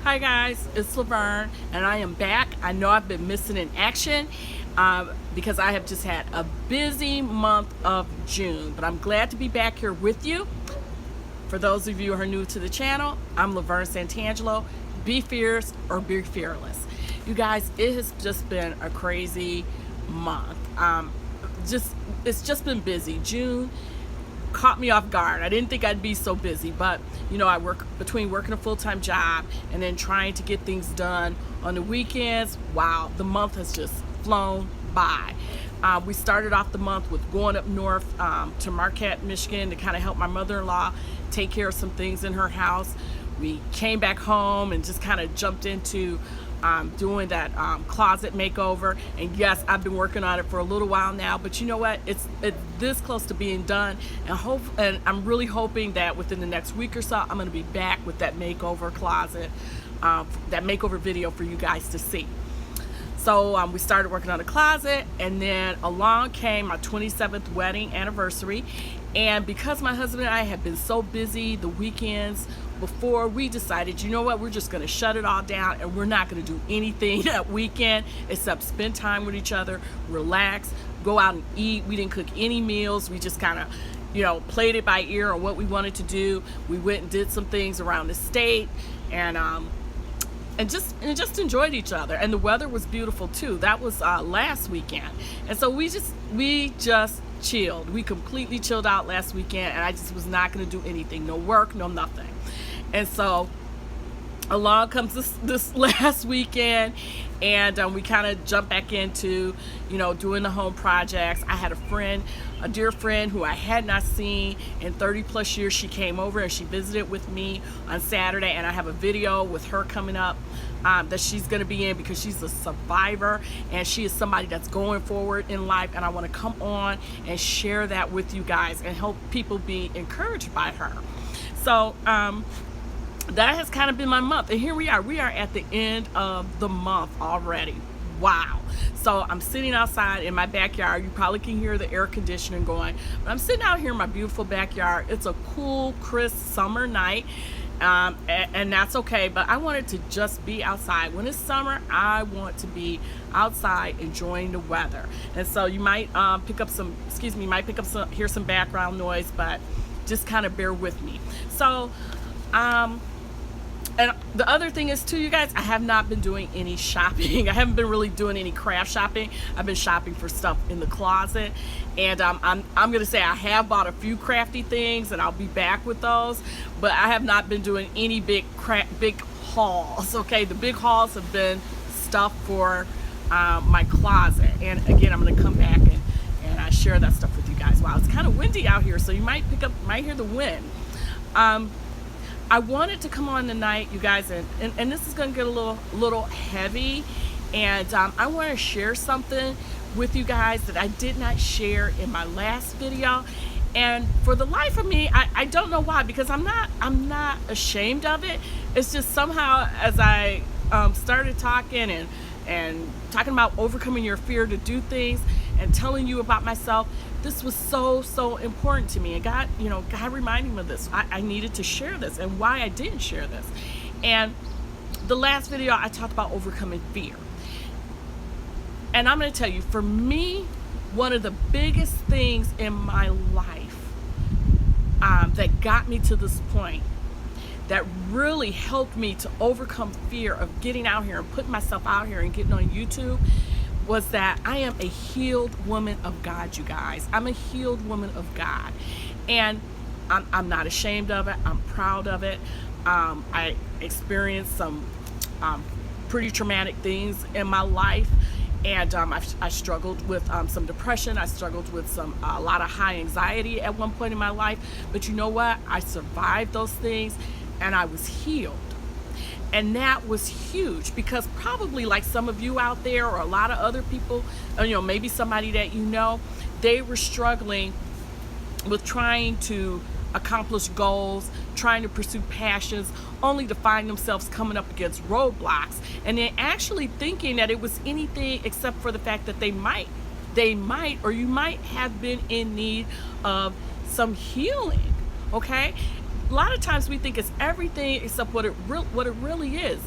Hi guys, it's Laverne and I am back. I know I've been missing in action because I have just had a busy month of June, but I'm glad to be back here with you. For those of you who are new to the channel, I'm Laverne Santangelo. Be fierce or be fearless. You guys, it has just been a crazy month. It's just been busy. June caught me off guard. I didn't think I'd be so busy, but you know, I work between working a full-time job and then trying to get things done on the weekends. Wow, the month has just flown by. We started off the month with going up north to Marquette, Michigan to kind of help my mother-in-law take care of some things in her house. We came back home and just kind of jumped into doing that closet makeover, and yes, I've been working on it for a little while now, but you know what, it's this close to being done, and I'm really hoping that within the next week or so I'm going to be back with that makeover closet, that makeover video for you guys to see. So we started working on the closet, and then along came my 27th wedding anniversary. And because my husband and I have been so busy the weekends before, we decided, you know what, we're just going to shut it all down and we're not going to do anything that weekend except spend time with each other, relax, go out and eat. We didn't cook any meals. We just kind of, you know, played it by ear on what we wanted to do. We went and did some things around the state, and just enjoyed each other. And the weather was beautiful too. That was last weekend, and so we just chilled. We completely chilled out last weekend, and I just was not going to do anything, no work, no nothing. And so along comes this last weekend, and we kind of jumped back into, you know, doing the home projects. I had a dear friend who I had not seen in 30 plus years. She came over and she visited with me on Saturday, and I have a video with her coming up that she's going to be in because she's a survivor and she is somebody that's going forward in life, and I want to come on and share that with you guys and help people be encouraged by her. So that has kind of been my month, and here we are at the end of the month already. Wow. So I'm sitting outside in my backyard. You probably can hear the air conditioning going, but I'm sitting out here in my beautiful backyard. It's a cool, crisp summer night, and that's okay, but I wanted to just be outside. When it's summer, I want to be outside enjoying the weather. And so you might hear some background noise, but just kind of bear with me. So and the other thing is too, you guys, I have not been doing any shopping. I haven't been really doing any craft shopping. I've been shopping for stuff in the closet, and I'm gonna say I have bought a few crafty things, and I'll be back with those, but I have not been doing any big hauls. Okay, the big hauls have been stuff for my closet, and again, I'm gonna come back and I share that stuff with you guys. Wow, it's kind of windy out here, so you might hear the wind. I wanted to come on tonight, you guys, and this is going to get a little heavy, and I want to share something with you guys that I did not share in my last video. And for the life of me, I don't know why, because I'm not ashamed of it. It's just somehow, as I started talking and talking about overcoming your fear to do things and telling you about myself, this was so important to me, and God reminded me of this. I needed to share this, and why I didn't share this. And the last video I talked about overcoming fear, and I'm going to tell you, for me, one of the biggest things in my life that got me to this point, that really helped me to overcome fear of getting out here and putting myself out here and getting on YouTube, was that I am a healed woman of God, you guys. I'm a healed woman of God, and I'm not ashamed of it. I'm proud of it. I experienced some pretty traumatic things in my life, and I struggled with some depression. I struggled with a lot of high anxiety at one point in my life, but you know what? I survived those things, and I was healed. And that was huge, because probably like some of you out there, or a lot of other people, you know, maybe somebody that you know, they were struggling with trying to accomplish goals, trying to pursue passions, only to find themselves coming up against roadblocks, and then actually thinking that it was anything except for the fact that they might, or you might have been in need of some healing, okay? A lot of times we think it's everything except what it really is.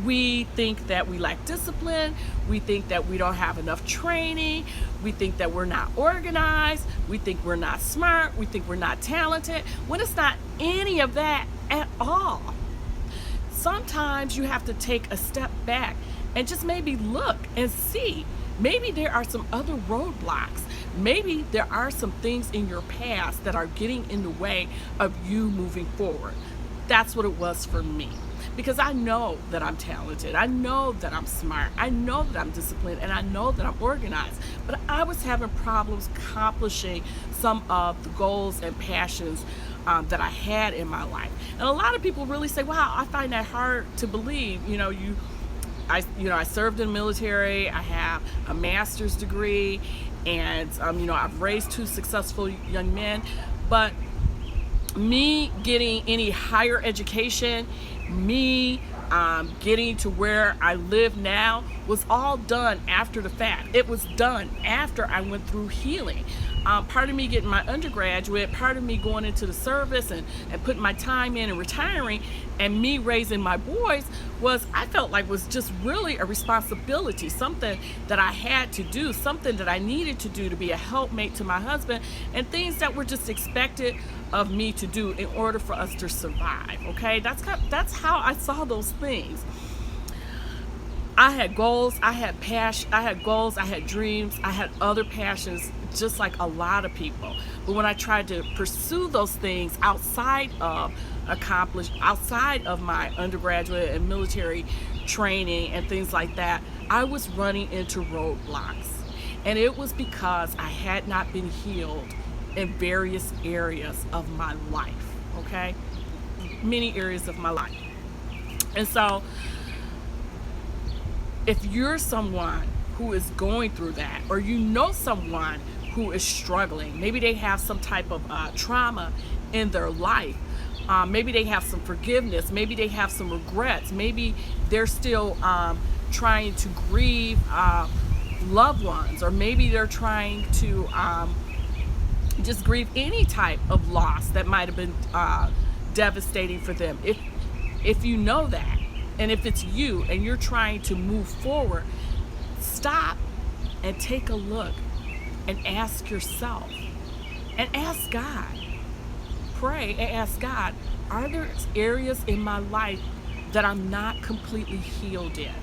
We think that we lack discipline. We think that we don't have enough training. We think that we're not organized. We think we're not smart. We think we're not talented, when it's not any of that at all. Sometimes you have to take a step back and just maybe look and see. Maybe there are some other roadblocks. Maybe there are some things in your past that are getting in the way of you moving forward. That's what it was for me. Because I know that I'm talented. I know that I'm smart. I know that I'm disciplined, and I know that I'm organized. But I was having problems accomplishing some of the goals and passions that I had in my life. And a lot of people really say, wow, I find that hard to believe. I served in the military. I have a master's degree, and I've raised 2 successful young men. But me getting any higher education, me getting to where I live now, was all done after the fact. It was done after I went through healing. Part of me getting my undergraduate, part of me going into the service and putting my time in and retiring, and me raising my boys, I felt like was just really a responsibility, something that I had to do, something that I needed to do to be a helpmate to my husband, and things that were just expected of me to do in order for us to survive. Okay, that's how I saw those things. I had goals, I had passion, I had goals, I had dreams, I had other passions, just like a lot of people. But when I tried to pursue those things outside of my undergraduate and military training and things like that, I was running into roadblocks. And it was because I had not been healed in various areas of my life, okay? Many areas of my life. And so, if you're someone who is going through that, or you know someone who is struggling, maybe they have some type of trauma in their life, maybe they have some forgiveness, maybe they have some regrets, maybe they're still trying to grieve loved ones, or maybe they're trying to just grieve any type of loss that might have been devastating for them. If you know that, and if it's you and you're trying to move forward, stop and take a look and ask yourself and ask God. Pray and ask God, are there areas in my life that I'm not completely healed in?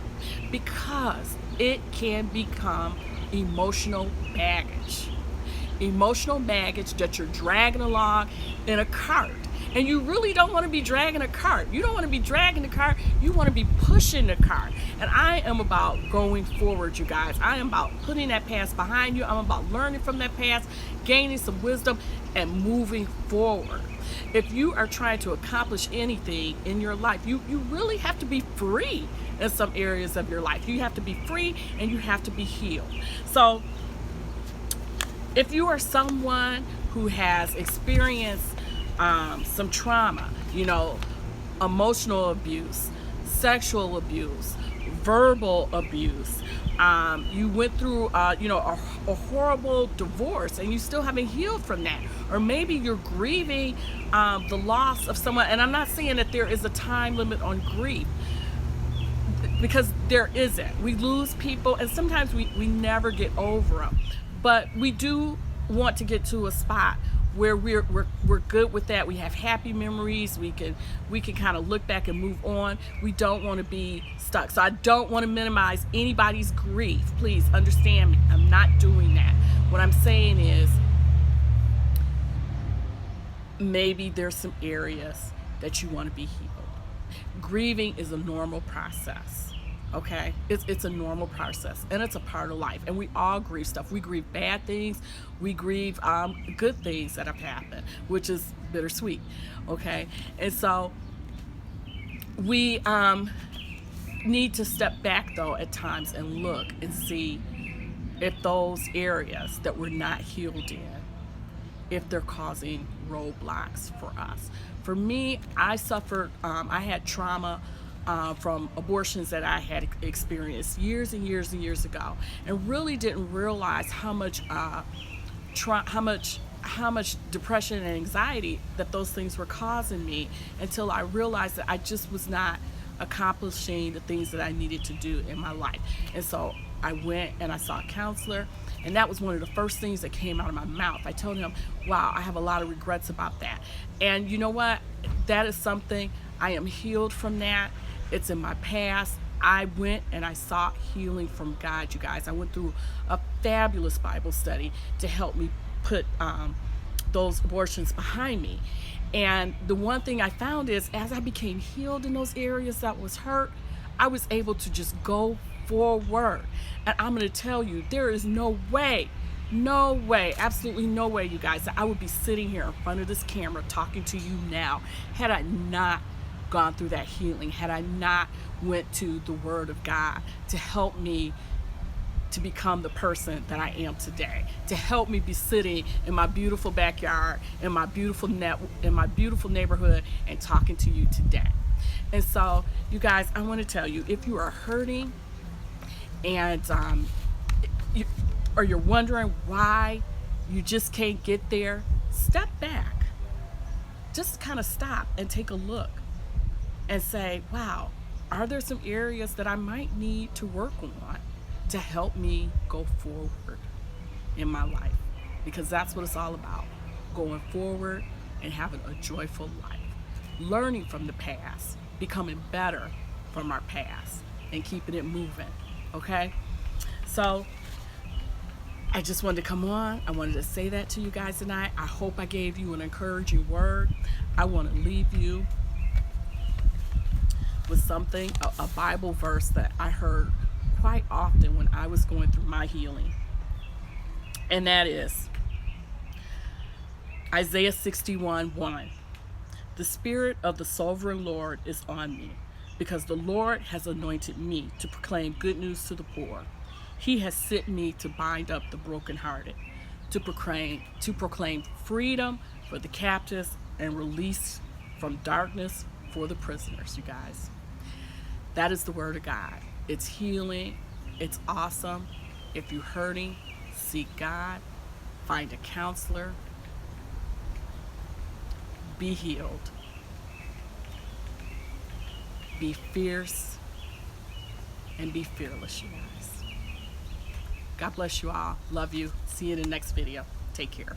Because it can become emotional baggage. Emotional baggage that you're dragging along in a cart. And you really don't want to be dragging a cart. You don't want to be dragging the cart. You want to be pushing the cart. And I am about going forward, you guys. I am about putting that past behind you. I'm about learning from that past, gaining some wisdom, and moving forward. If you are trying to accomplish anything in your life, you really have to be free in some areas of your life. You have to be free and you have to be healed. So, if you are someone who has experienced some trauma, emotional abuse, sexual abuse, verbal abuse, you went through a horrible divorce and you still haven't healed from that, or maybe you're grieving the loss of someone. And I'm not saying that there is a time limit on grief, because there isn't. We lose people and sometimes we never get over them, but we do want to get to a spot where we're good with that. We have happy memories. We can kind of look back and move on. We don't want to be stuck. So I don't want to minimize anybody's grief. Please understand me. I'm not doing that. What I'm saying is, maybe there's some areas that you want to be healed. Grieving is a normal process. Okay, it's a normal process, and it's a part of life, and we all grieve stuff. We grieve bad things, we grieve good things that have happened, which is bittersweet. Okay, and so we need to step back though at times and look and see if those areas that we're not healed in, if they're causing roadblocks for us. For me, I suffered, I had trauma from abortions that I had experienced years and years and years ago, and really didn't realize how much how much depression and anxiety that those things were causing me, until I realized that I just was not accomplishing the things that I needed to do in my life. And so I went and I saw a counselor, and that was one of the first things that came out of my mouth. I told him, wow, I have a lot of regrets about that. And you know what? That is something, I am healed from that. It's in my past. I went and I sought healing from God, you guys. I went through a fabulous Bible study to help me put those abortions behind me. And the one thing I found is, as I became healed in those areas that was hurt, I was able to just go forward. And I'm going to tell you, there is no way, absolutely no way, you guys, that I would be sitting here in front of this camera talking to you now had I not gone through that healing, had I not went to the Word of God to help me to become the person that I am today, to help me be sitting in my beautiful backyard, in my beautiful neighborhood, and talking to you today. And so, you guys, I want to tell you, if you are hurting and or you're wondering why you just can't get there, step back. Just kind of stop and take a look and say, wow, are there some areas that I might need to work on to help me go forward in my life? Because that's what it's all about, going forward and having a joyful life, learning from the past, becoming better from our past, and keeping it moving. Okay, so I just wanted to come on. I wanted to say that to you guys tonight. I hope I gave you an encouraging word. I want to leave you with something, a Bible verse that I heard quite often when I was going through my healing. And that is Isaiah 61:1. The Spirit of the Sovereign Lord is on me, because the Lord has anointed me to proclaim good news to the poor. He has sent me to bind up the brokenhearted, to proclaim freedom for the captives and release from darkness for the prisoners, you guys. That is the Word of God. It's healing. It's awesome. If you're hurting, seek God. Find a counselor. Be healed. Be fierce. And be fearless, you guys. God bless you all. Love you. See you in the next video. Take care.